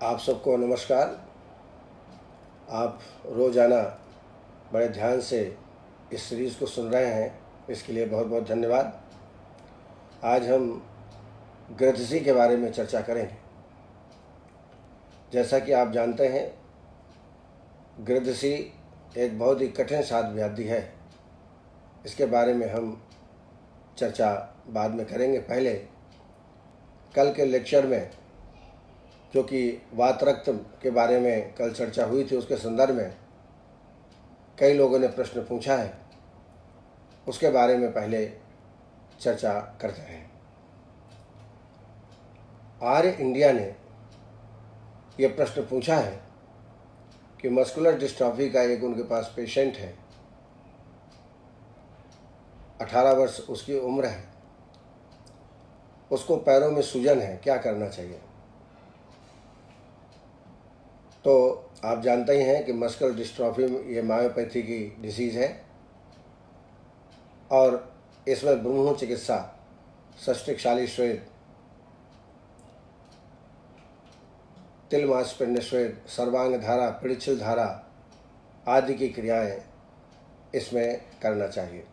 आप सबको नमस्कार। आप रोज़ाना बड़े ध्यान से इस सीरीज़ को सुन रहे हैं, इसके लिए बहुत बहुत धन्यवाद। आज हम गृद्धि के बारे में चर्चा करेंगे। जैसा कि आप जानते हैं, गृद्धि एक बहुत ही कठिन साध्य व्याधि है। इसके बारे में हम चर्चा बाद में करेंगे। पहले कल के लेक्चर में, जो कि वात रक्त के बारे में कल चर्चा हुई थी, उसके संदर्भ में कई लोगों ने प्रश्न पूछा है, उसके बारे में पहले चर्चा करते हैं। आर्य इंडिया ने यह प्रश्न पूछा है कि मस्कुलर डिस्ट्रॉफी का एक उनके पास पेशेंट है, 18 वर्ष उसकी उम्र है, उसको पैरों में सूजन है, क्या करना चाहिए। तो आप जानते ही हैं कि मस्कुलर डिस्ट्रॉफी ये मायोपैथी की डिसीज़ है और इसमें ब्रूह चिकित्सा, सष्टिकशाली श्वेत, तिल मांसपिंड श्वेत, सर्वांग धारा, पिड़िछिल धारा आदि की क्रियाएं इसमें करना चाहिए।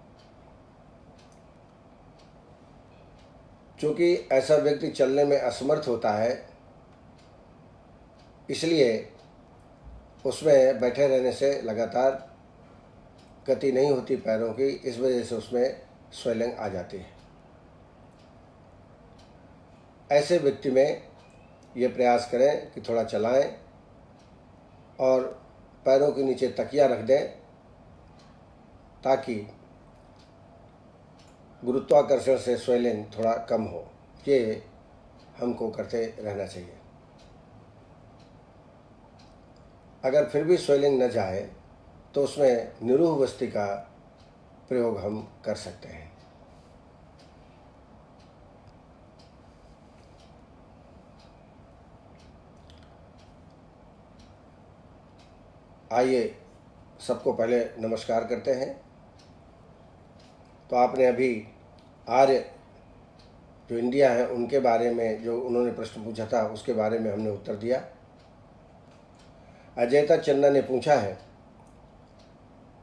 चूँकि ऐसा व्यक्ति चलने में असमर्थ होता है, इसलिए उसमें बैठे रहने से लगातार गति नहीं होती पैरों की, इस वजह से उसमें स्वेलिंग आ जाती है। ऐसे व्यक्ति में ये प्रयास करें कि थोड़ा चलाएं और पैरों के नीचे तकिया रख दें, ताकि गुरुत्वाकर्षण से स्वेलिंग थोड़ा कम हो। ये हमको करते रहना चाहिए। अगर फिर भी स्वेलिंग न जाए तो उसमें निरूह वस्ति का प्रयोग हम कर सकते हैं। आइए सबको पहले नमस्कार करते हैं। तो आपने अभी आर्य जो इंडिया है उनके बारे में जो उन्होंने प्रश्न पूछा था, उसके बारे में हमने उत्तर दिया। अजयता चंदा ने पूछा है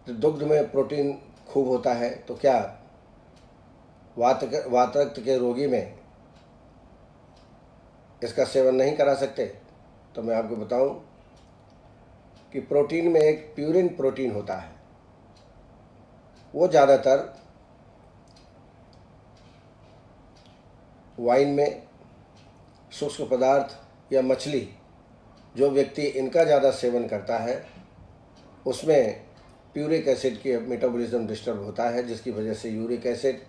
कि दुग्ध में प्रोटीन खूब होता है, तो क्या वात रक्त के रोगी में इसका सेवन नहीं करा सकते। तो मैं आपको बताऊं कि प्रोटीन में एक प्यूरिन प्रोटीन होता है, वो ज़्यादातर वाइन में, शुष्क पदार्थ या मछली, जो व्यक्ति इनका ज़्यादा सेवन करता है उसमें प्यूरिक एसिड की मेटाबॉलिज्म डिस्टर्ब होता है, जिसकी वजह से यूरिक एसिड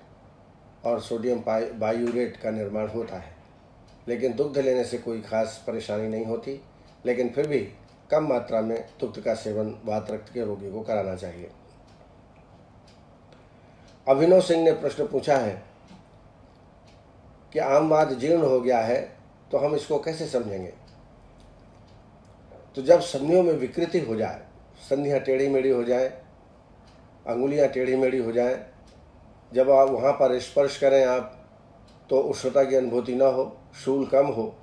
और सोडियम बायूरेट का निर्माण होता है। लेकिन दुग्ध लेने से कोई खास परेशानी नहीं होती, लेकिन फिर भी कम मात्रा में दुग्ध का सेवन वात रक्त के रोगी को कराना चाहिए। अभिनव सिंह ने प्रश्न पूछा है कि आम वात जीर्ण हो गया है, तो हम इसको कैसे समझेंगे। तो जब संधियों में विकृति हो जाए, संधियाँ टेढ़ी मेढ़ी हो जाए, अंगुलियाँ टेढ़ी मेढ़ी हो जाए, जब आप वहाँ पर स्पर्श करें आप तो उष्णता की अनुभूति न हो, शूल कम हो,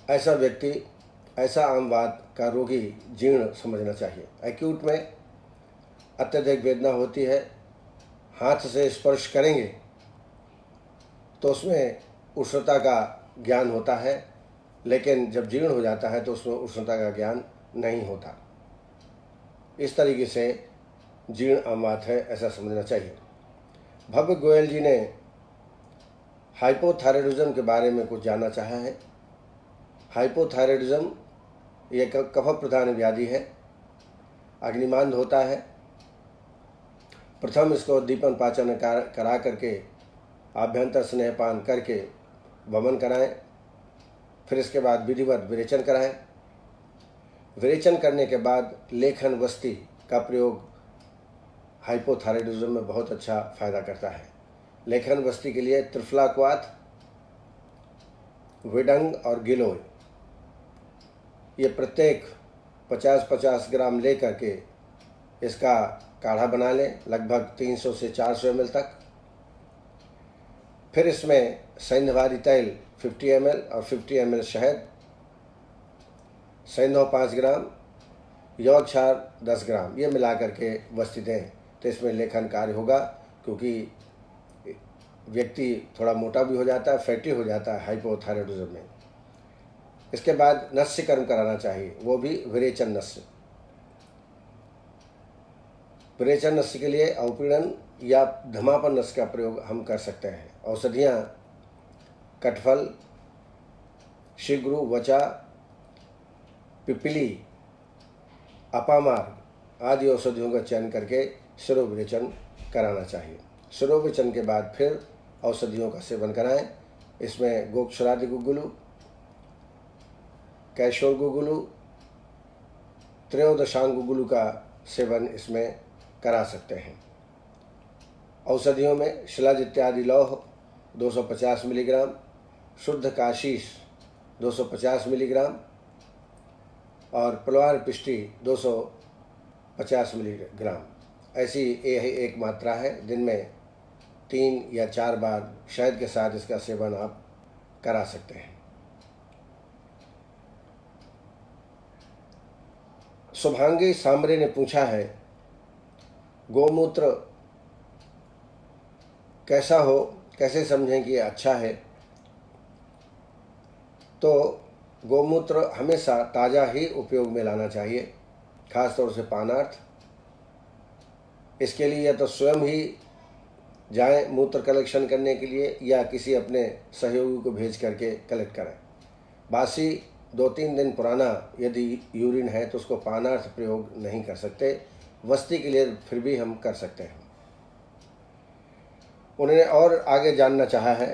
ऐसा व्यक्ति, ऐसा आम वात का रोगी जीर्ण समझना चाहिए। एक्यूट में अत्यधिक वेदना होती है, हाथ से स्पर्श करेंगे तो उसमें उष्णता का ज्ञान होता है, लेकिन जब जीर्ण हो जाता है तो उसमें उष्णता का ज्ञान नहीं होता। इस तरीके से जीर्ण आम वात है, ऐसा समझना चाहिए। भव्य गोयल जी ने हाइपोथायराइडिज्म के बारे में कुछ जानना चाहा है। हाइपोथायराइडिज्म ये कफ प्रधान व्याधि है, अग्निमांद होता है। प्रथम इसको दीपन पाचन करा करके आभ्यंतर स्नेहपान करके वमन कराएं, फिर इसके बाद विधिवत विरेचन कराएं। विरेचन करने के बाद लेखन वस्ती का प्रयोग हाइपोथायराइडिज्म में बहुत अच्छा फायदा करता है। लेखन वस्ती के लिए त्रिफलाक्वाथ, विडंग और गिलोय, ये प्रत्येक 50-50 ग्राम ले करके इसका काढ़ा बना लें, लगभग 300 से 400 ml तक। फिर इसमें सैंधवारी तैल 50 ml और 50 ml शहद, सैंधव 5 ग्राम, यौगिक क्षार 10 ग्राम, ये मिला करके वस्तु दें तो इसमें लेखन कार्य होगा। क्योंकि व्यक्ति थोड़ा मोटा भी हो जाता है, फैटी हो जाता है हाइपोथायरॉयडिज्म में। इसके बाद नस्यकर्म कराना चाहिए, वो भी विरेचन नस्य। विरेचन नस्य के लिए अवपीड़न या धमापन नस्य का प्रयोग हम कर सकते हैं। औषधियाँ कटफल, शीघ्रु, वचा, पिपली, अपामार्ग आदि औषधियों का चयन करके शिरोविरेचन कराना चाहिए। शिरोविरेचन के बाद फिर औषधियों का सेवन कराएं। इसमें गोक्षरादि गुगुलु, कैशोर गुगुलु, त्रयोदशांग गुगुलु का सेवन इसमें करा सकते हैं। औषधियों में शिलाज इत्यादि लौह 250 मिलीग्राम, शुद्ध काशीस 250 मिलीग्राम और पलवार पिष्टि 250 मिलीग्राम, ऐसी एक मात्रा है। दिन में 3 या 4 बार शहद के साथ इसका सेवन आप करा सकते हैं। शुभांगी सांबरे ने पूछा है, गोमूत्र कैसा हो, कैसे समझें कि अच्छा है? तो गोमूत्र हमेशा ताज़ा ही उपयोग में लाना चाहिए, खास तौर से पानार्थ। इसके लिए या तो स्वयं ही जाएं मूत्र कलेक्शन करने के लिए या किसी अपने सहयोगी को भेज करके कलेक्ट करें। बासी 2-3 दिन पुराना यदि यूरिन है तो उसको पानार्थ प्रयोग नहीं कर सकते, वस्ती के लिए फिर भी हम कर सकते हैं। उन्होंने और आगे जानना चाहा है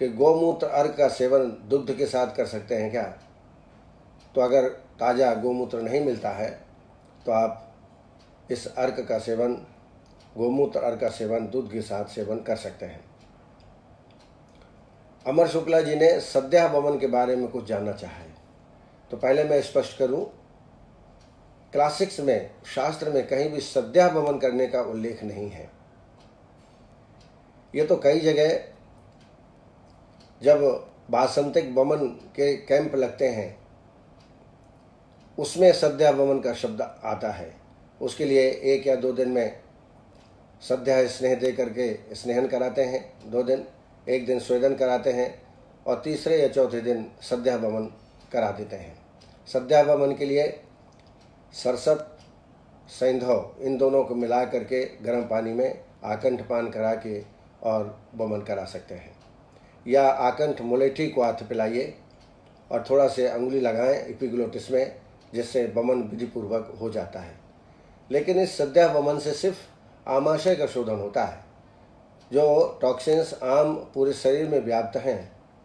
कि गोमूत्र अर्घ का सेवन दुग्ध के साथ कर सकते हैं क्या? तो अगर ताज़ा गोमूत्र नहीं मिलता है तो आप इस अर्घ का सेवन, गोमूत्र अर्घ का सेवन दूध के साथ सेवन कर सकते हैं। अमर शुक्ला जी ने सद्या वमन के बारे में कुछ जानना चाहा है। तो पहले मैं स्पष्ट करूं, क्लासिक्स में, शास्त्र में कहीं भी सद्या वमन करने का उल्लेख नहीं है। ये तो कई जगह जब वासंतिक वमन के कैंप लगते हैं उसमें सद्या वमन का शब्द आता है। उसके लिए 1 या 2 दिन में सद्या स्नेह दे करके स्नेहन कराते हैं, 2 दिन, 1 दिन स्वेदन कराते हैं और तीसरे या चौथे दिन सद्या वमन करा देते हैं। सद्या वमन के लिए सरसत, सैंधव इन दोनों को मिला करके गर्म पानी में आकंठ पान करा के और वमन करा सकते हैं। या आकंठ मुलेठी को हाथ पिलाइए और थोड़ा से अंगुली लगाएं एपिग्लोटिस में, जिससे वमन विधिपूर्वक हो जाता है। लेकिन इस सद्या वमन से सिर्फ आमाशय का शोधन होता है। जो टॉक्सिन्स आम पूरे शरीर में व्याप्त हैं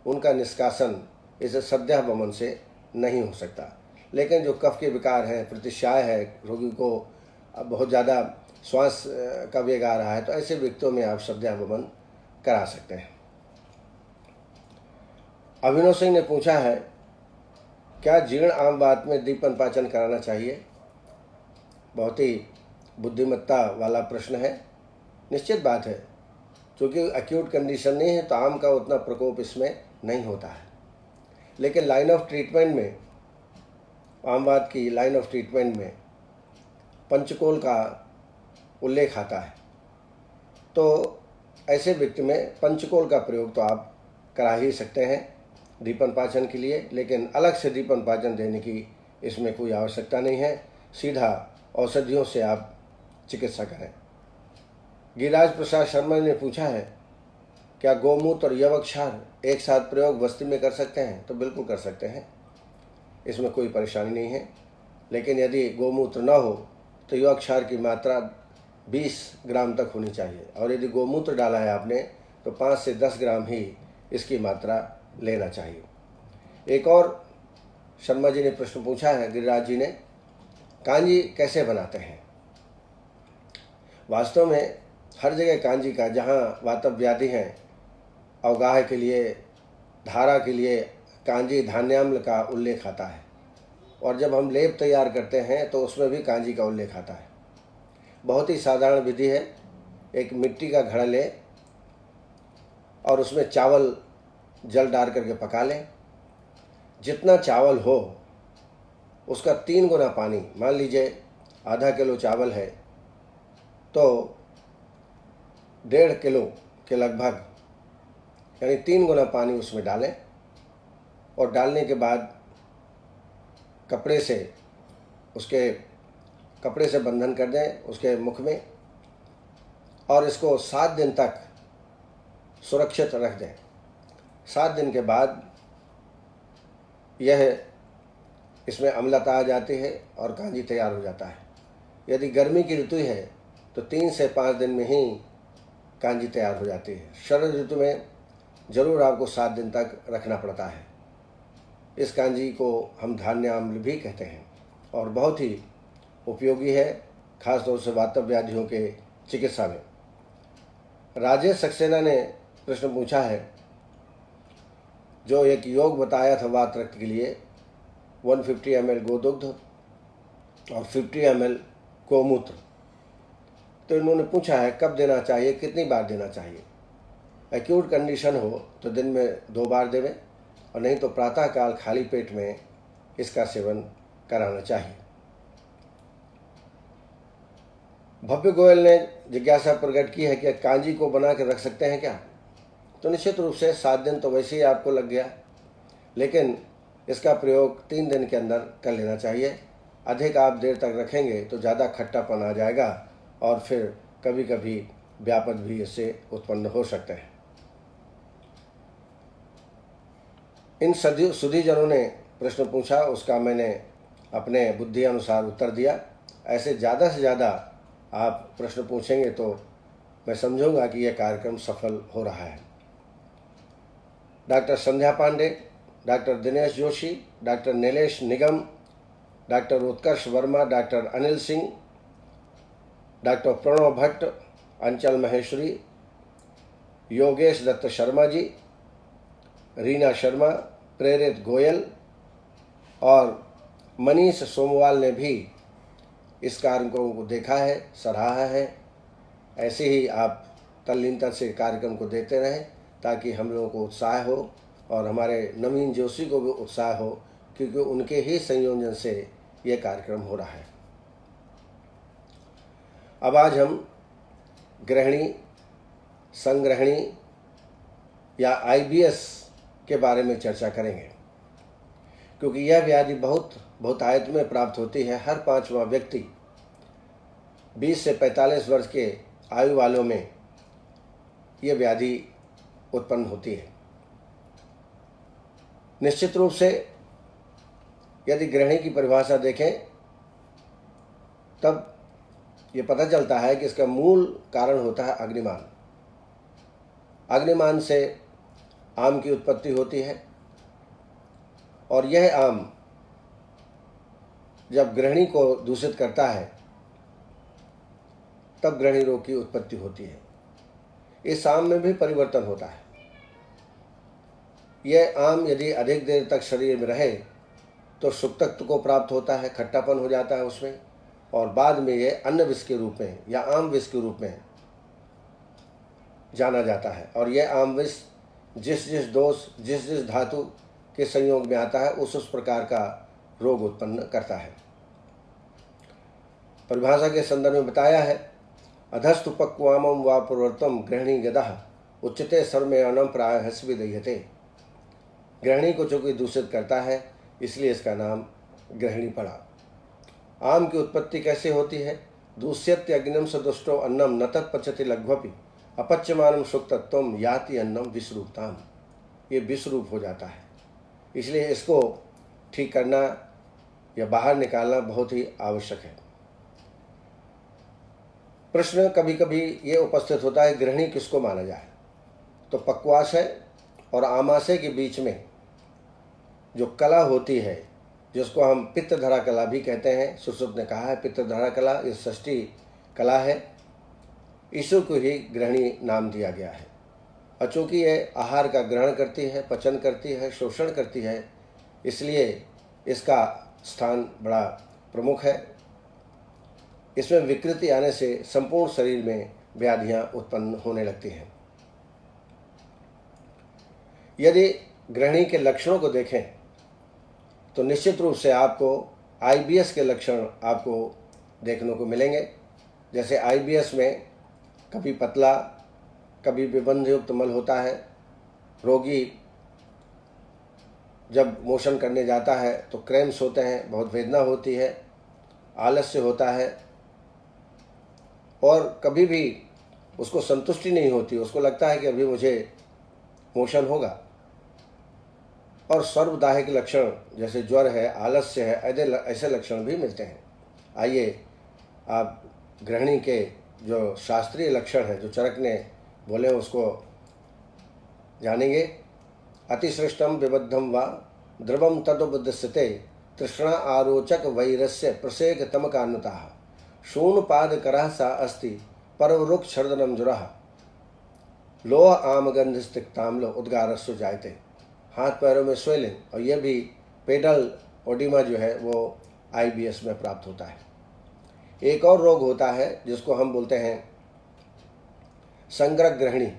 उनका निष्कासन इस सद्या वमन से नहीं हो सकता। लेकिन जो कफ के विकार हैं, प्रतिशाय है, रोगी को बहुत ज़्यादा श्वास का वेग आ रहा है, तो ऐसे व्यक्तियों में आप सद्या वमन करा सकते हैं। अभिनव सिंह ने पूछा है, क्या जीर्ण आम वात में दीपन पाचन कराना चाहिए? बहुत ही बुद्धिमत्ता वाला प्रश्न है। निश्चित बात है, क्योंकि एक्यूट कंडीशन नहीं है तो आम का उतना प्रकोप इसमें नहीं होता है। लेकिन लाइन ऑफ ट्रीटमेंट में, आम वात की लाइन ऑफ ट्रीटमेंट में पंचकोल का उल्लेख आता है। तो ऐसे व्यक्ति में पंचकोल का प्रयोग तो आप करा ही सकते हैं दीपन पाचन के लिए, लेकिन अलग से दीपन पाचन देने की इसमें कोई आवश्यकता नहीं है। सीधा औषधियों से आप चिकित्सा करें। गिरिराज प्रसाद शर्मा ने पूछा है, क्या गोमूत्र और यवक क्षार एक साथ प्रयोग वस्ती में कर सकते हैं? तो बिल्कुल कर सकते हैं, इसमें कोई परेशानी नहीं है। लेकिन यदि गोमूत्र न हो तो यवक क्षार की मात्रा 20 ग्राम तक होनी चाहिए, और यदि गोमूत्र डाला है आपने तो 5 से 10 ग्राम ही इसकी मात्रा लेना चाहिए। एक और शर्मा जी ने प्रश्न पूछा है, गिरिराज जी ने, कांजी कैसे बनाते हैं? वास्तव में हर जगह कांजी का, जहाँ वातव्याधि हैं, अवगाह के लिए, धारा के लिए कांजी धान्याम्ल का उल्लेख आता है। और जब हम लेप तैयार करते हैं तो उसमें भी कांजी का उल्लेख आता है। बहुत ही साधारण विधि है। एक मिट्टी का घड़ा लें, और उसमें चावल जल डाल करके पका लें। जितना चावल हो उसका 3 गुना पानी, मान लीजिए आधा किलो चावल है तो 1.5 किलो के लगभग यानी 3 गुना पानी उसमें डालें और डालने के बाद कपड़े से बंधन कर दें उसके मुख में और इसको 7 दिन तक सुरक्षित रख दें। 7 दिन के बाद इसमें अम्लता आ जाती है और कांजी तैयार हो जाता है। यदि गर्मी की ऋतु है तो 3 से 5 दिन में ही कांजी तैयार हो जाती है। शरद ऋतु में ज़रूर आपको 7 दिन तक रखना पड़ता है। इस कांजी को हम धान्य आम्ल भी कहते हैं और बहुत ही उपयोगी है, खासतौर से वातव व्याधियों के चिकित्सा में। राजेश सक्सेना ने प्रश्न पूछा है, जो एक योग बताया था वात रक्त के लिए, 150 ml गोदुग्ध और 50 ml गोमूत्र। तो इन्होंने पूछा है कब देना चाहिए, कितनी बार देना चाहिए। एक्यूट कंडीशन हो तो दिन में 2 बार देवें और नहीं तो प्रातःकाल खाली पेट में इसका सेवन कराना चाहिए। भव्य गोयल ने जिज्ञासा प्रकट की है कि कांजी को बना के रख सकते हैं क्या। तो निश्चित रूप से 7 दिन तो वैसे ही आपको लग गया, लेकिन इसका प्रयोग 3 दिन के अंदर कर लेना चाहिए। अधिक आप देर तक रखेंगे तो ज़्यादा खट्टापन आ जाएगा और फिर कभी कभी व्यापद भी इससे उत्पन्न हो सकते हैं। इन सुधीजनों ने प्रश्न पूछा, उसका मैंने अपने बुद्धि अनुसार उत्तर दिया। ऐसे ज़्यादा से ज़्यादा आप प्रश्न पूछेंगे तो मैं समझूंगा कि यह कार्यक्रम सफल हो रहा है। डॉक्टर संध्या पांडे, डॉक्टर दिनेश जोशी, डॉक्टर नीलेश निगम, डॉक्टर उत्कर्ष वर्मा, डॉक्टर अनिल सिंह, डॉक्टर प्रणव भट्ट, अंचल महेश्वरी, योगेश दत्त शर्मा जी, रीना शर्मा, प्रेरित गोयल और मनीष सोमवाल ने भी इस कार्यक्रम को देखा है, सराहा है। ऐसे ही आप तल्लीनता से कार्यक्रम को देते रहें ताकि हम लोगों को उत्साह हो और हमारे नवीन जोशी को भी उत्साह हो, क्योंकि उनके ही संयोजन से ये कार्यक्रम हो रहा है। अब आज हम गृहिणी, संग्रहणी या IBS के बारे में चर्चा करेंगे, क्योंकि यह व्याधि बहुतायत में प्राप्त होती है। हर 5वां व्यक्ति 20 से 45 वर्ष के आयु वालों में यह व्याधि उत्पन्न होती है। निश्चित रूप से यदि गृहिणी की परिभाषा देखें तब ये पता चलता है कि इसका मूल कारण होता है अग्निमान। अग्निमान से आम की उत्पत्ति होती है और यह आम जब गृहिणी को दूषित करता है तब गृहिणी रोग की उत्पत्ति होती है। इस आम में भी परिवर्तन होता है। यह आम यदि अधिक देर तक शरीर में रहे तो सुक्तत्व को प्राप्त होता है, खट्टापन हो जाता है उसमें, और बाद में यह अन्न विष के रूप में या आम विष के रूप में जाना जाता है। और यह आम विष जिस जिस दोष, जिस जिस धातु के संयोग में आता है उस प्रकार का रोग उत्पन्न करता है। परिभाषा के संदर्भ में बताया है, अधस्तु पक्वामं वा प्रवर्तम गृहिणी गदः उच्चते सर्वयानम प्राय हस्वी दह्यते। गृहिणी को चूंकि दूषित करता है इसलिए इसका नाम गृहिणी पड़ा। आम की उत्पत्ति कैसे होती है? दूष्यत्य अग्निम सदुष्टो अन्नम न तत्पचति लघ्वपि अपच्यमानम सुक्तत्वम याति अन्नम विषरूपताम। ये विषरूप हो जाता है, इसलिए इसको ठीक करना या बाहर निकालना बहुत ही आवश्यक है। प्रश्न कभी कभी ये उपस्थित होता है, गृहिणी किसको माना जाए? तो पक्वाशय और आमाशय के बीच में जो कला होती है, जिसको हम पित्तधरा कला भी कहते हैं, सुश्रुत ने कहा है पित्तधरा कला ये षष्ठी कला है, ईश्वर को ही गृहिणी नाम दिया गया है। और चूँकि ये आहार का ग्रहण करती है, पचन करती है, शोषण करती है, इसलिए इसका स्थान बड़ा प्रमुख है। इसमें विकृति आने से संपूर्ण शरीर में व्याधियाँ उत्पन्न होने लगती हैं। यदि गृहिणी के लक्षणों को देखें तो निश्चित रूप से आपको आईबीएस के लक्षण आपको देखने को मिलेंगे। जैसे आईबीएस में कभी पतला, कभी विबंध युक्त मल होता है। रोगी जब मोशन करने जाता है तो क्रैम्प्स होते हैं, बहुत वेदना होती है, आलस्य होता है और कभी भी उसको संतुष्टि नहीं होती, उसको लगता है कि अभी मुझे मोशन होगा। और सर्वदाहिक लक्षण जैसे ज्वर है, आलस्य है, ऐसे लक्षण भी मिलते हैं। आइए आप गृहिणी के जो शास्त्रीय लक्षण है, जो चरक ने बोले, उसको जानेंगे। अतिसृष्टम विबद्धम व द्रवम तदुपदस्यते तृष्णा आरोचक वैरस्य प्रसेक तमकान्नुता शून्पादकरः सा अस्ति परवरुक् छर्दनम जुरः लोह आमगंधस्तिक्ताम्ल उद्गारस्सु जायते। हाथ पैरों में स्वेलिंग, और यह भी पेडल ओडिमा जो है वो आईबीएस में प्राप्त होता है। एक और रोग होता है जिसको हम बोलते हैं संग्रह ग्रहणी।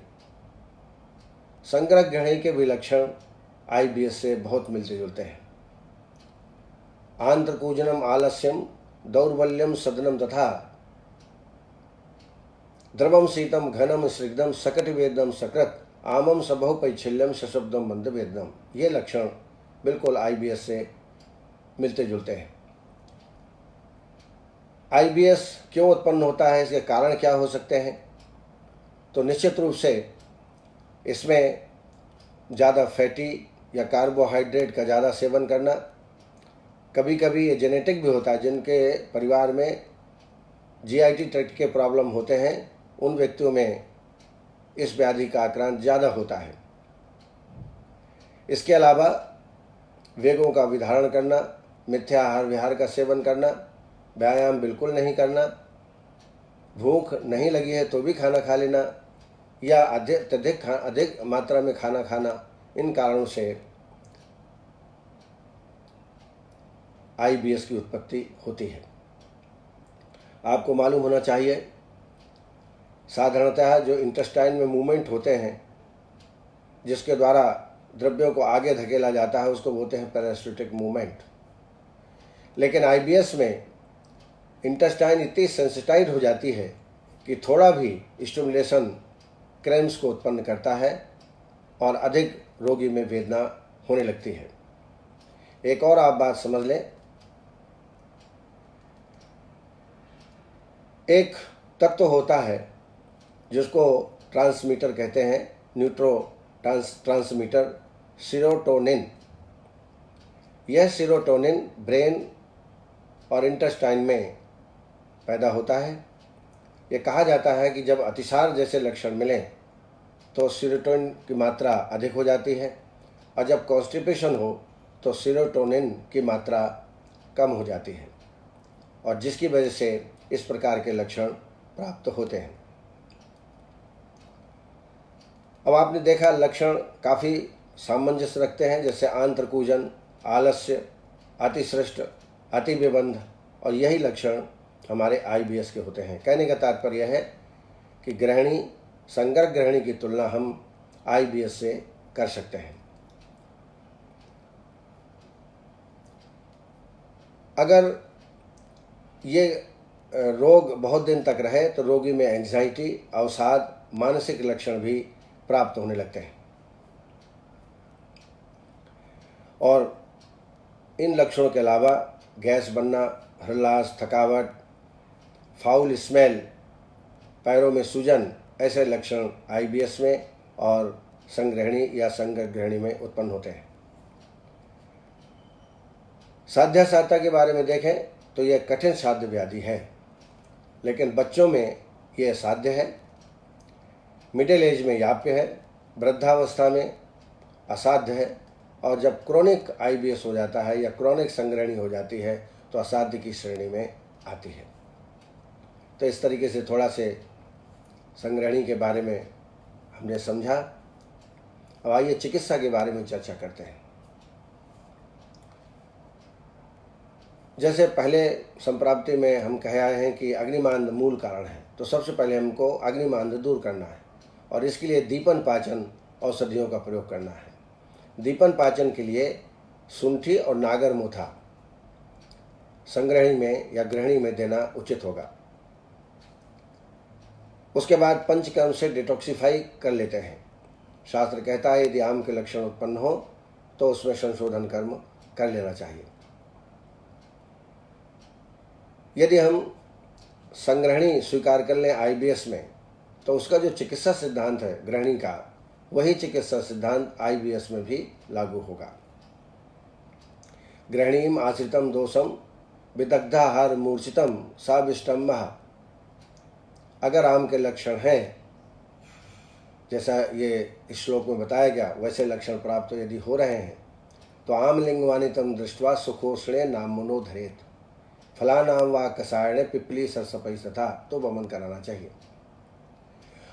संग्रह ग्रहणी के भी लक्षण आईबीएस से बहुत मिलते जुलते हैं। आंत्रकूजनम आलस्यम दौर्बल्यम सदनम तथा द्रवम शीतम घनम स्निग्धम सकटवेदम सकृत आमम सबहु पैच्छिल्यम सशब्दम मंदवेदनम। ये लक्षण बिल्कुल आईबीएस से मिलते जुलते हैं। आईबीएस क्यों उत्पन्न होता है, इसके कारण क्या हो सकते हैं? तो निश्चित रूप से इसमें ज़्यादा फैटी या कार्बोहाइड्रेट का ज़्यादा सेवन करना, कभी कभी ये जेनेटिक भी होता है। जिनके परिवार में जीआईटी ट्रैक्ट के प्रॉब्लम होते हैं उन व्यक्तियों में इस व्याधि का आक्रांत ज़्यादा होता है। इसके अलावा वेगों का विधारण करना, मिथ्या आहार विहार का सेवन करना, व्यायाम बिल्कुल नहीं करना, भूख नहीं लगी है तो भी खाना खा लेना या अधिक मात्रा में खाना खाना, इन कारणों से आईबीएस की उत्पत्ति होती है। आपको मालूम होना चाहिए, साधारणतः जो इंटेस्टाइन में मूवमेंट होते हैं जिसके द्वारा द्रव्यों को आगे धकेला जाता है उसको बोलते हैं पैरासिटिक मूवमेंट। लेकिन आईबीएस में इंटेस्टाइन इतनी सेंसिटाइज हो जाती है कि थोड़ा भी स्टिमुलेशन क्रैम्प्स को उत्पन्न करता है और अधिक रोगी में वेदना होने लगती है। एक और आप बात समझ लें, एक तत्व होता है जिसको ट्रांसमीटर कहते हैं, न्यूट्रो ट्रांसमीटर, सीरोटोनिन। यह सीरोटोनिन ब्रेन और इंटेस्टाइन में पैदा होता है। ये कहा जाता है कि जब अतिसार जैसे लक्षण मिलें तो सीरोटोनिन की मात्रा अधिक हो जाती है और जब कॉन्स्टिपेशन हो तो सीरोटोनिन की मात्रा कम हो जाती है, और जिसकी वजह से इस प्रकार के लक्षण प्राप्त होते हैं। अब आपने देखा लक्षण काफ़ी सामंजस्य रखते हैं, जैसे आंत्रकूजन, आलस्य, अतिसृष्ट, अतिविबंध, और यही लक्षण हमारे आईबीएस के होते हैं। कहने का तात्पर्य यह है कि गृहिणी, संग्रह गृहिणी की तुलना हम आईबीएस से कर सकते हैं। अगर ये रोग बहुत दिन तक रहे तो रोगी में एंग्जाइटी, अवसाद, मानसिक लक्षण भी प्राप्त होने लगते हैं, और इन लक्षणों के अलावा गैस बनना, हृदयास, थकावट, फाउल स्मेल, पैरों में सूजन, ऐसे लक्षण आईबीएस में और संग्रहणी या संग्रह ग्रहणी में उत्पन्न होते हैं। साध्य साधता के बारे में देखें तो यह कठिन साध्य व्याधि है, लेकिन बच्चों में यह साध्य है, मिडिल एज में याप्य है, वृद्धावस्था में असाध्य है, और जब क्रोनिक आईबीएस हो जाता है या क्रोनिक संग्रहणी हो जाती है तो असाध्य की श्रेणी में आती है। तो इस तरीके से थोड़ा से संग्रहणी के बारे में हमने समझा। अब आइए चिकित्सा के बारे में चर्चा करते हैं। जैसे पहले संप्राप्ति में हम कह आए हैं कि अग्निमांद मूल कारण है, तो सबसे पहले हमको अग्निमांद दूर करना है और इसके लिए दीपन पाचन औषधियों का प्रयोग करना है। दीपन पाचन के लिए शुंठी और नागर मोथा संग्रहणी में या गृहिणी में देना उचित होगा। उसके बाद पंचकर्म से डिटॉक्सिफाई कर लेते हैं। शास्त्र कहता है यदि आम के लक्षण उत्पन्न हो तो उसमें संशोधन कर्म कर लेना चाहिए। यदि हम संग्रहणी स्वीकार कर लें IBS में, तो उसका जो चिकित्सा सिद्धांत है गृहिणी का, वही चिकित्सा सिद्धांत IBS में भी लागू होगा। गृहिणीम आश्रितम दोषम विदग्धाहार मूर्छितम साविष्टम्भ। अगर आम के लक्षण हैं, जैसा ये इस श्लोक में बताया गया, वैसे लक्षण प्राप्त यदि हो रहे हैं तो आम लिंगवानितम दृष्ट्वा सुखोष्णे नाम मनो धरेत फलानाम वा कसायणे पिपली सरसपई तथा, तो वमन कराना चाहिए।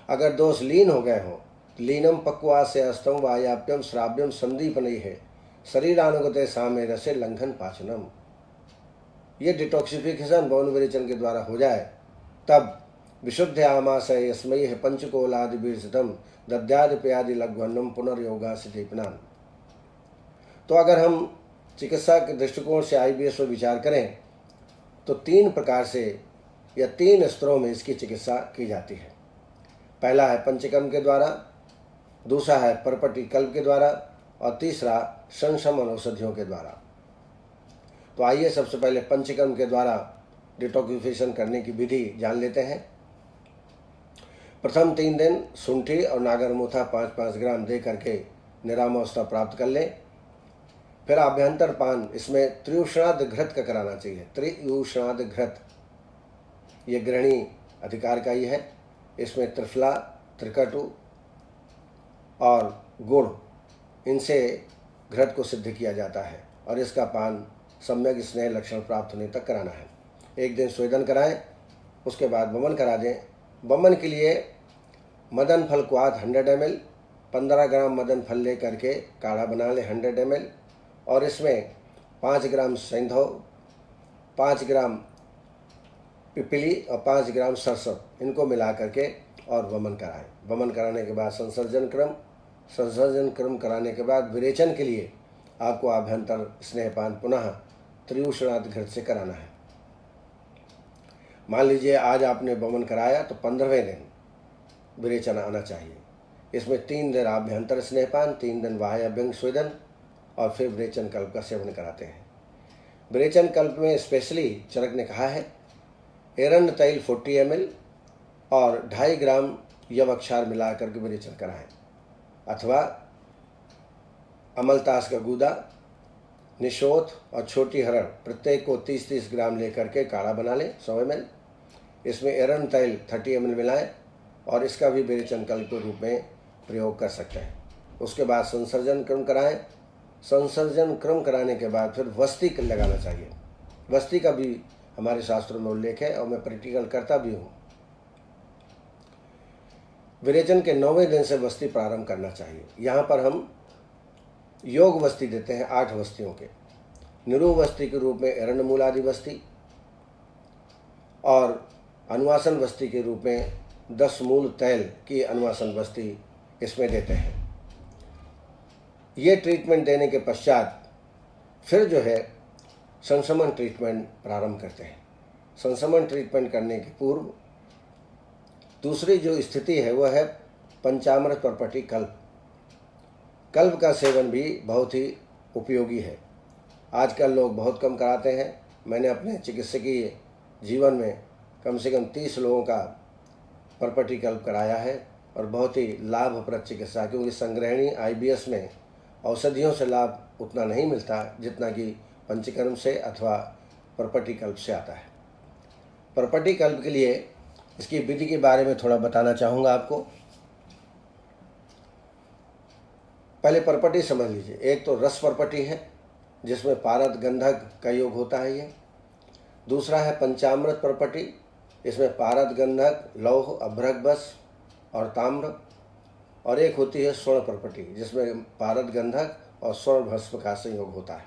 अगर दोष लीन हो गए हों, लीनम पक्वा से अस्तम वायाप्यम श्राव्यम संदीपनई है शरीरानुगते सामे रसे लंघन पाचनम, ये डिटॉक्सिफिकेशन बौन विरेचन के द्वारा हो जाए तब विशुद्ध आमाशय यस्मयी है पंचकोलादि बीर्षितम दद्यादि प्यादि लघ्वन्नम पुनर्योगा से दीपनान। तो अगर हम चिकित्सा के दृष्टिकोण से IBS पर विचार करें तो 3 प्रकार से या 3 स्तरों में इसकी चिकित्सा की जाती है। पहला है पंचकर्म के द्वारा, दूसरा है परपटी कल्प के द्वारा और तीसरा संशमन औषधियों के द्वारा। तो आइए सबसे पहले पंचकर्म के द्वारा डिटॉक्सिफिकेशन करने की विधि जान लेते हैं। प्रथम 3 दिन शुंठी और नागरमोथा 5-5 ग्राम दे करके निरामावस्था प्राप्त कर लें। फिर आभ्यंतर पान, इसमें त्रियुषणाद घृत का कराना चाहिए। त्रियुषणाद घृत ये गृहिणी अधिकार का ही है। इसमें त्रिफला, त्रिकटु और गुड़, इनसे घृत को सिद्ध किया जाता है और इसका पान सम्यक स्नेह लक्षण प्राप्त होने तक कराना है। 1 दिन स्वेदन कराएं, उसके बाद वमन करा दें। वमन के लिए मदन फल क्वाथ 100 ml, 15 ग्राम मदन फल ले करके काढ़ा बना लें 100 ml और इसमें 5 ग्राम सैंधव, 5 ग्राम पिपली और 5 ग्राम सरसों, इनको मिला करके और वमन कराएं। वमन कराने के बाद संसर्जन क्रम कराने के बाद विरेचन के लिए आपको आभ्यंतर स्नेहपान पुनः त्रियुषणाद घृत से कराना है। मान लीजिए आज आपने वमन कराया तो 15वें दिन विरेचन आना चाहिए। इसमें 3 दिन आभ्यंतर स्नेहपान, 3 दिन बाह्य अभ्यंग स्वेदन और फिर विरेचन कल्प का सेवन कराते हैं। विरेचन कल्प में स्पेशली चरक ने कहा है एरंड तैल 40 ml और 2.5 ग्राम यवक्षार मिला करके विरेचन कराएं, अथवा अमलतास का गूदा, निशोथ और छोटी हरड़ प्रत्येक को 30-30 ग्राम लेकर के काढ़ा बना लें 100 ml। इसमें एरंड तैल 30 ml मिलाएं और इसका भी विरेचन कल्प के रूप में प्रयोग कर सकते हैं। उसके बाद संसर्जन क्रम कराएं। संसर्जन क्रम कराने के बाद फिर वस्ती लगाना चाहिए। वस्ती का भी हमारे शास्त्रों में उल्लेख है और मैं प्रैक्टिकल करता भी हूँ। विरेचन के 9वें दिन से वस्ती प्रारंभ करना चाहिए। यहाँ पर हम योग वस्ती देते हैं 8 वस्तियों के। निरूह वस्ती के रूप में एरंड मूलादि वस्ती और अनुवासन वस्ती के रूप में 10 मूल तैल की अनुवासन वस्ती इसमें देते हैं। ये ट्रीटमेंट देने के पश्चात फिर जो है संशमन ट्रीटमेंट प्रारंभ करते हैं। संशमन ट्रीटमेंट करने के पूर्व दूसरी जो स्थिति है वह है पंचामृत परपटी कल्प। कल्प का सेवन भी बहुत ही उपयोगी है। आजकल लोग बहुत कम कराते हैं। मैंने अपने चिकित्सकीय जीवन में कम से कम 30 लोगों का परपटी कल्प कराया है और बहुत ही लाभप्रद चिकित्सा, क्योंकि संग्रहणी IBS में औषधियों से लाभ उतना नहीं मिलता जितना कि पंचकर्म से अथवा परपटी कल्प से आता है। परपटी कल्प के लिए इसकी विधि के बारे में थोड़ा बताना चाहूँगा आपको। पहले परपटी समझ लीजिए। एक तो रस परपटी है जिसमें पारद गंधक का योग होता है ये। दूसरा है पंचामृत परपटी, इसमें पारद गंधक, लौह, अभ्रक बस और ताम्र। और एक होती है स्वर्ण परपटी जिसमें पारद गंधक और स्वर्ण भस्म का संयोग होता है।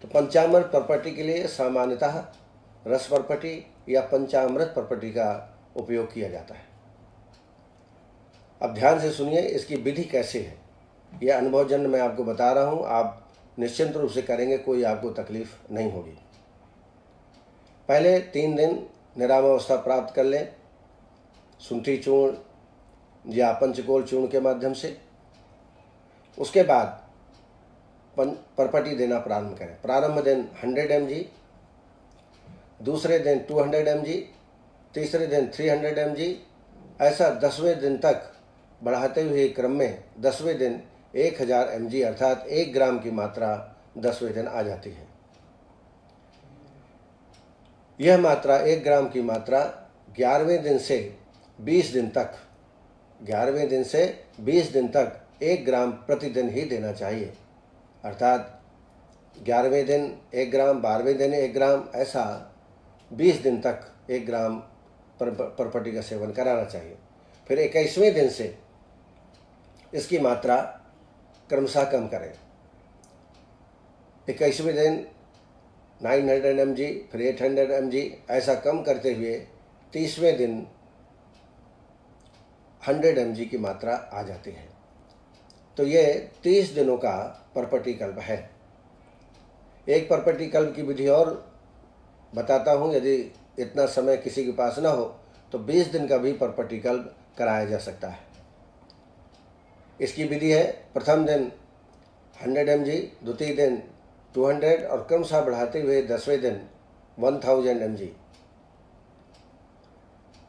तो पंचामृत परपटी के लिए सामान्यतः रस परपटी या पंचामृत परपटी का उपयोग किया जाता है। अब ध्यान से सुनिए इसकी विधि कैसे है। ये अनुभवजन्य मैं आपको बता रहा हूँ, आप निश्चिंत रूप से करेंगे, कोई आपको तकलीफ नहीं होगी। पहले 3 दिन निरामावस्था प्राप्त कर लें शुंठी चूर्ण या पंचकोल चूर्ण के माध्यम से। उसके बाद परपटी देना प्रारंभ करें। प्रारंभ दिन 100 mg, दूसरे दिन 200 mg, तीसरे दिन 300 mg, ऐसा 10वें दिन तक बढ़ाते हुए क्रम में 10वें दिन 1000 mg अर्थात 1 ग्राम की मात्रा 10वें दिन आ जाती है। यह मात्रा 1 ग्राम की मात्रा 11वें दिन से 20 दिन तक 11वें दिन से 20 दिन तक 1 ग्राम प्रतिदिन ही देना चाहिए। अर्थात 11वें दिन 1 ग्राम, 12वें दिन 1 ग्राम, ऐसा 20 दिन तक 1 ग्राम परपटी का सेवन कराना चाहिए। फिर 21वें दिन से इसकी मात्रा क्रमशः कम करें। 21वें दिन 900 mg, फिर 800 mg, ऐसा कम करते हुए 30वें दिन 100 mg की मात्रा आ जाती है। तो ये 30 दिनों का परपटी कल्प है। एक परपटी कल्प की विधि और बताता हूँ, यदि इतना समय किसी के पास ना हो तो 20 दिन का भी परपटी कल्प कराया जा सकता है। इसकी विधि है, प्रथम दिन 100 mg, द्वितीय दिन 200 और क्रमशः बढ़ाते हुए 10वें दिन 1000 mg।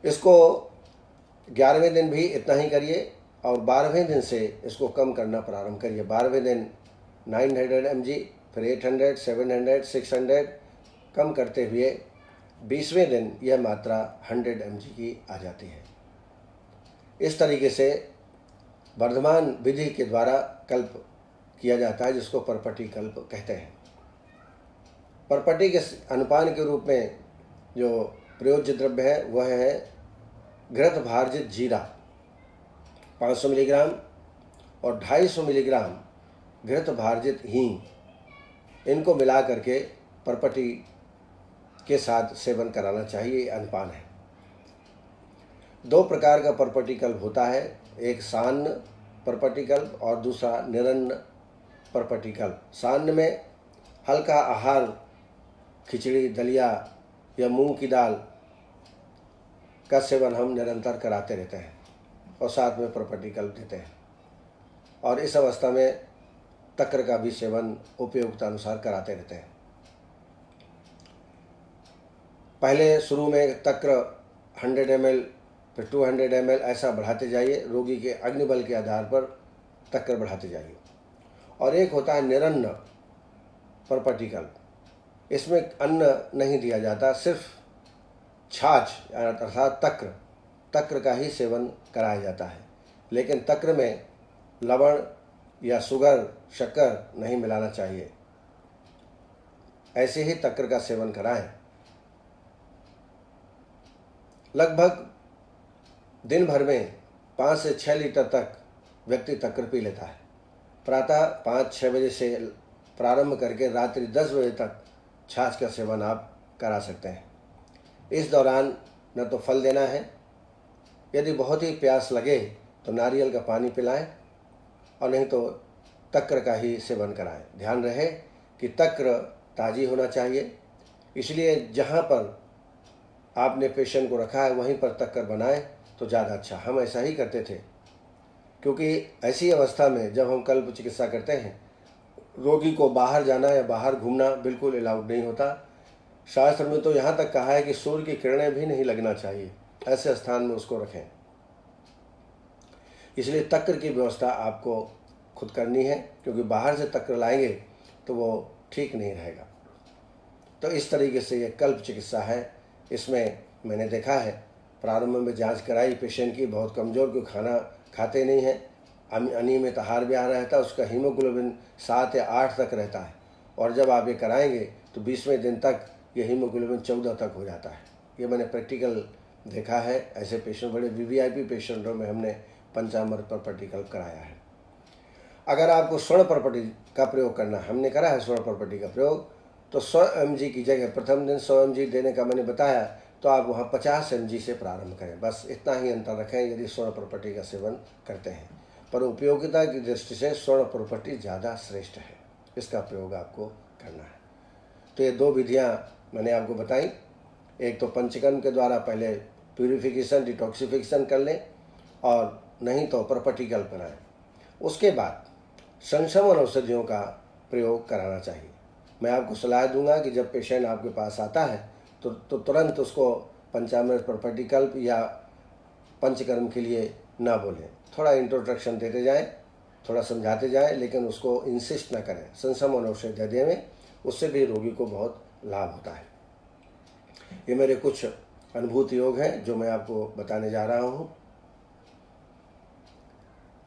इसको 11वें दिन भी इतना ही करिए और 12वें दिन से इसको कम करना प्रारंभ करिए। 12वें दिन 900 mg, फिर 800, 700, 600, कम करते हुए 20वें दिन यह मात्रा 100 mg की आ जाती है। इस तरीके से वर्धमान विधि के द्वारा कल्प किया जाता है, जिसको परपटी कल्प कहते हैं। परपटी के अनुपान के रूप में जो प्रयोज्य द्रव्य है वह है घृत भारजित जीरा 500 मिलीग्राम और 250 मिलीग्राम घृत भारजित हींग, इनको मिला करके परपटी के साथ सेवन कराना चाहिए। अनुपान है। 2 प्रकार का परपटी कल्प होता है, एक सान्न परपटी कल्प और दूसरा निरन्न परपटी कल्प। सान्न में हल्का आहार, खिचड़ी, दलिया या मूंग की दाल का सेवन हम निरंतर कराते रहते हैं और साथ में परपटी कल्प देते हैं। और इस अवस्था में तक्र का भी सेवन उपयोगिता अनुसार कराते रहते हैं। पहले शुरू में तक्र 100 ml, फिर 200 ml, ऐसा बढ़ाते जाइए। रोगी के अग्निबल के आधार पर तक्र बढ़ाते जाइए। और एक होता है निरन्न परपटी कल्प। इसमें अन्न नहीं दिया जाता, सिर्फ छाछ अर्थात तक्र का ही सेवन कराया जाता है। लेकिन तक्र में लवण या शुगर, शक्कर नहीं मिलाना चाहिए। ऐसे ही तक्र का सेवन कराएं। लगभग दिन भर में 5 से 6 लीटर तक व्यक्ति तक्र पी लेता है। प्रातः 5-6 बजे से प्रारंभ करके रात्रि 10 बजे तक छाछ का सेवन आप करा सकते हैं। इस दौरान न तो फल देना है, यदि बहुत ही प्यास लगे तो नारियल का पानी पिलाएं और नहीं तो तक्र का ही सेवन कराएं। ध्यान रहे कि तक्र ताज़ी होना चाहिए, इसलिए जहाँ पर आपने पेशेंट को रखा है वहीं पर तक्र बनाएं तो ज़्यादा अच्छा। हम ऐसा ही करते थे, क्योंकि ऐसी अवस्था में जब हम कल्प चिकित्सा करते हैं, रोगी को बाहर जाना या बाहर घूमना बिल्कुल अलाउड नहीं होता। शास्त्र में तो यहाँ तक कहा है कि सूर्य की किरणें भी नहीं लगना चाहिए, ऐसे स्थान में उसको रखें। इसलिए तक्र की व्यवस्था आपको खुद करनी है, क्योंकि बाहर से तक्र लाएंगे तो वो ठीक नहीं रहेगा। तो इस तरीके से ये कल्प चिकित्सा है। इसमें मैंने देखा है, प्रारंभ में जांच कराई पेशेंट की, बहुत कमज़ोर, कोई खाना खाते नहीं है, अनियमित आहार विहार रहता है, उसका हीमोग्लोबिन 7 या 8 तक रहता है। और जब आप ये कराएंगे तो 20वें दिन तक ये हीमोग्लोबिन 14 तक हो जाता है। ये मैंने प्रैक्टिकल देखा है। ऐसे पेशेंट, बड़े वीवीआईपी पेशेंटों में हमने पंचामृत परपटी कल्प कराया है। अगर आपको स्वर्ण परपटी का प्रयोग करना, हमने करा है स्वर्ण परपटी का प्रयोग, तो 100 mg की जगह प्रथम दिन 100 mg देने का मैंने बताया, तो आप वहाँ 50 mg से प्रारंभ करें। बस इतना ही अंतर रखें यदि स्वर्ण परपटी का सेवन करते हैं। पर उपयोगिता की दृष्टि से स्वर्ण प्रॉपर्टी ज़्यादा श्रेष्ठ है। इसका प्रयोग आपको करना है। तो ये 2 विधियाँ मैंने आपको बताई। एक तो पंचकर्म के द्वारा पहले प्यूरिफिकेशन डिटॉक्सिफिकेशन कर लें, और नहीं तो प्रॉपर्टी कल्प कराएं। उसके बाद संशमन औषधियों का प्रयोग कराना चाहिए। मैं आपको सलाह दूंगा कि जब पेशेंट आपके पास आता है तो तुरंत उसको पंचामृत प्रॉपर्टी कल्प या पंचकर्म के लिए ना बोलें। थोड़ा इंट्रोडक्शन देते जाएं, थोड़ा समझाते जाएं, लेकिन उसको इंसिस्ट ना करें। संशमन औषधि देने में उससे भी रोगी को बहुत लाभ होता है। ये मेरे कुछ अनुभूत योग हैं जो मैं आपको बताने जा रहा हूँ।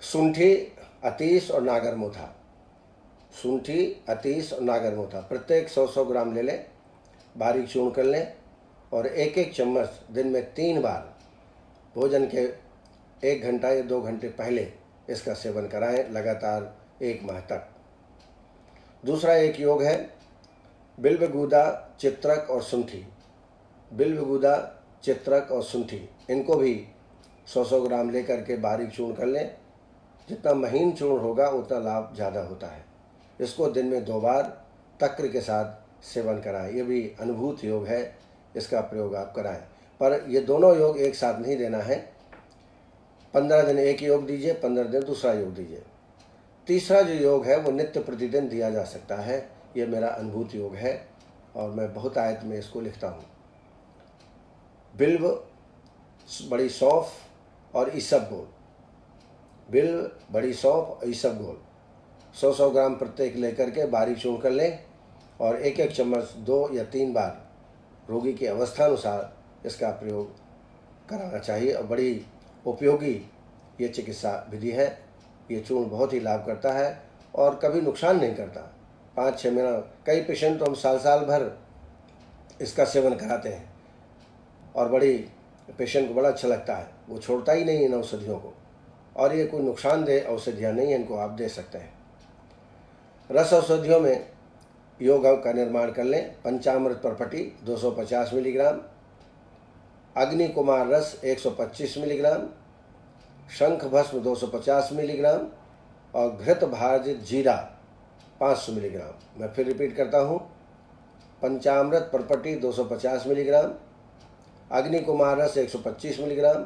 शुंठी, अतीश और नागरमोथा। शुंठी, अतीश और नागरमोथा प्रत्येक 100-100 ग्राम ले लें, बारीक चूर्ण कर लें और 1-1 चम्मच दिन में 3 बार भोजन के 1 घंटा या 2 घंटे पहले इसका सेवन कराएं, लगातार 1 माह तक। दूसरा एक योग है बिल्वगूदा, चित्रक और शुंठी। बिल्वगूदा, चित्रक और शुंठी, इनको भी 100-100 ग्राम लेकर के बारीक चूर्ण कर लें। जितना महीन चूर्ण होगा उतना लाभ ज़्यादा होता है। इसको दिन में 2 बार तक्र के साथ सेवन कराएं। ये भी अनुभूत योग है, इसका प्रयोग आप कराएं। पर ये दोनों योग एक साथ नहीं देना है। 15 दिन एक योग दीजिए, 15 दिन दूसरा योग दीजिए। तीसरा जो योग है वो नित्य प्रतिदिन दिया जा सकता है। ये मेरा अनुभूत योग है और मैं बहुत आयत में इसको लिखता हूँ। बिल्व, बड़ी सौंफ और ईसबगोल। बिल्व, बड़ी सौंफ और ईसबगोल 100-100 ग्राम प्रत्येक लेकर के बारीक चूर्ण कर लें और 1-1 चम्मच 2 या 3 बार रोगी की अवस्था अनुसार इसका प्रयोग कराना चाहिए। और बड़ी उपयोगी ये चिकित्सा विधि है। ये चूर्ण बहुत ही लाभ करता है और कभी नुकसान नहीं करता। 5-6 महीना, कई पेशेंट तो हम साल भर इसका सेवन कराते हैं और बड़ी पेशेंट को बड़ा अच्छा लगता है। वो छोड़ता ही नहीं इन औषधियों को, और ये कोई नुकसानदेह औषधियाँ नहीं हैं, इनको आप दे सकते हैं। रस औषधियों में योग का निर्माण कर लें। पंचामृत प्रॉपर्टी 250 मिलीग्राम, अग्नि कुमार रस 125 मिलीग्राम, शंख भस्म 250 मिलीग्राम और घृत भारजित जीरा 500 मिलीग्राम। मैं फिर रिपीट करता हूँ। पंचामृत प्रॉपर्टी 250 मिलीग्राम, अग्नि कुमार रस 125 मिलीग्राम,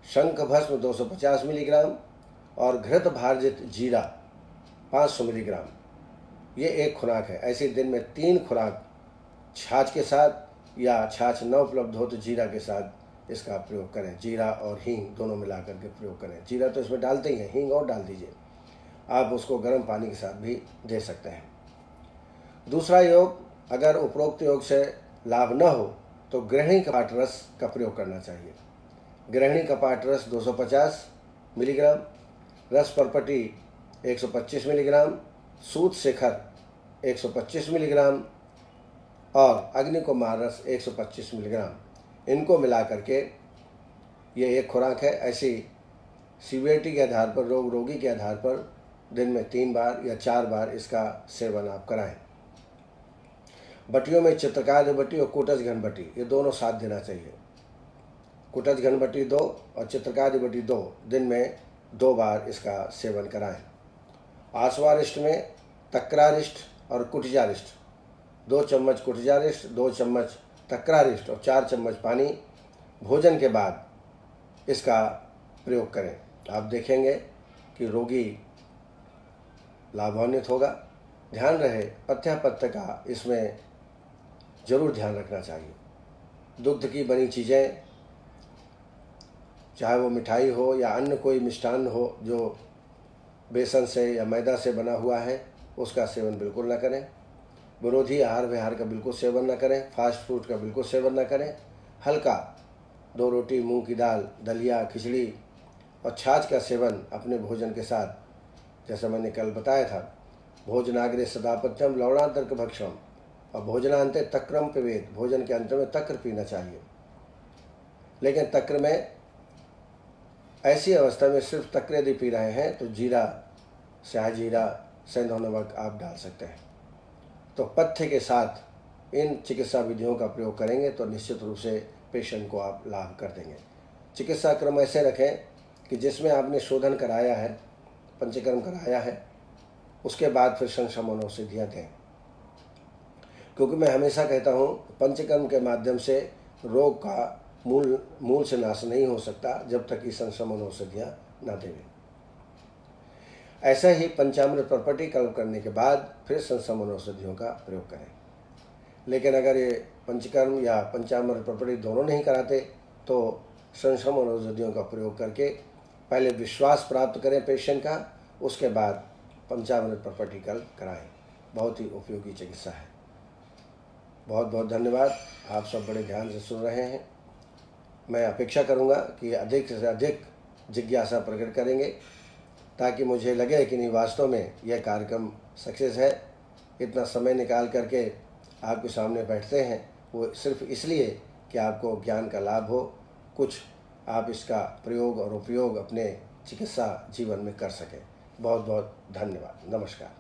शंख भस्म 250 मिलीग्राम और घृत भारजित जीरा 500 मिलीग्राम। ये एक खुराक है। ऐसे दिन में 3 खुराक छाछ के साथ या छाछ न उपलब्ध हो तो जीरा के साथ इसका प्रयोग करें। जीरा और हींग दोनों मिला करके प्रयोग करें। जीरा तो इसमें डालते ही हैं, हींग और डाल दीजिए। आप उसको गर्म पानी के साथ भी दे सकते हैं। दूसरा योग, अगर उपरोक्त योग से लाभ न हो तो गृहिणी कपाट रस का प्रयोग करना चाहिए। गृहिणी कपाट रस 250 मिलीग्राम, रस प्रॉपर्टी 125 मिलीग्राम, सूत शिखर 125 मिलीग्राम और अग्नि कुमार रस 125 मिलीग्राम, इनको मिला करके ये एक खुराक है। ऐसी सीवियरिटी के आधार पर, रोगी के आधार पर दिन में 3 बार या 4 बार इसका सेवन आप कराएं। बटियों में चित्रकार बटी और कुटज घन बटी, ये दोनों साथ देना चाहिए। कुटज घन बटी 2 और चित्रकार बटी 2 दिन में 2 बार इसका सेवन कराएं। आश्वारिष्ट में तक्रारिष्ट और कुटजारिष्ट, 2 चम्मच कुटजारिष्ट, 2 चम्मच तक्रारिष्ट और 4 चम्मच पानी भोजन के बाद इसका प्रयोग करें। आप देखेंगे कि रोगी लाभान्वित होगा। ध्यान रहे, पथ्यापथ्य का इसमें जरूर ध्यान रखना चाहिए। दुग्ध की बनी चीज़ें, चाहे वो मिठाई हो या अन्य कोई मिष्टान्न हो जो बेसन से या मैदा से बना हुआ है, उसका सेवन बिल्कुल ना करें। विरोधी आहार विहार का बिल्कुल सेवन ना करें। फास्ट फूड का बिल्कुल सेवन ना करें। हल्का 2 रोटी, मूंग की दाल, दलिया, खिचड़ी और छाछ का सेवन अपने भोजन के साथ, जैसा मैंने कल बताया था, भोजनाग्रे सदापत्यम लवणांतर्क भक्षम और भोजनांते तक्रम पिबेत, भोजन के अंत में तक्र पीना चाहिए। लेकिन तक्र में ऐसी अवस्था में सिर्फ तक्र यदि पी रहे हैं तो जीरा, शाहजीरा, सेंधव नमक आप डाल सकते हैं। तो पथ्य के साथ इन चिकित्सा विधियों का प्रयोग करेंगे तो निश्चित रूप से पेशेंट को आप लाभ कर देंगे। चिकित्सा क्रम ऐसे रखें कि जिसमें आपने शोधन कराया है, पंचकर्म कराया है, उसके बाद फिर संशमन औषधियाँ दें। क्योंकि मैं हमेशा कहता हूँ पंचकर्म के माध्यम से रोग का मूल से नाश नहीं हो सकता जब तक कि संशमन औषधियाँ ना देवें। ऐसा ही पंचामृत प्रॉपर्टी कर्म करने के बाद फिर संशमन औषधियों का प्रयोग करें। लेकिन अगर ये पंचकर्म या पंचामृत प्रॉपर्टी दोनों नहीं कराते तो संशमन औषधियों का प्रयोग करके पहले विश्वास प्राप्त करें पेशेंट का, उसके बाद पंचामृत प्रॉपर्टी कर्म कराएं। बहुत ही उपयोगी चिकित्सा है। बहुत बहुत धन्यवाद। आप सब बड़े ध्यान से सुन रहे हैं। मैं अपेक्षा करूंगा कि अधिक से अधिक जिज्ञासा प्रकट करेंगे ताकि मुझे लगे कि नहीं, वास्तव में यह कार्यक्रम सक्सेस है। इतना समय निकाल करके आपके सामने बैठते हैं वो सिर्फ इसलिए कि आपको ज्ञान का लाभ हो, कुछ आप इसका प्रयोग और उपयोग अपने चिकित्सा जीवन में कर सकें। बहुत बहुत धन्यवाद। नमस्कार।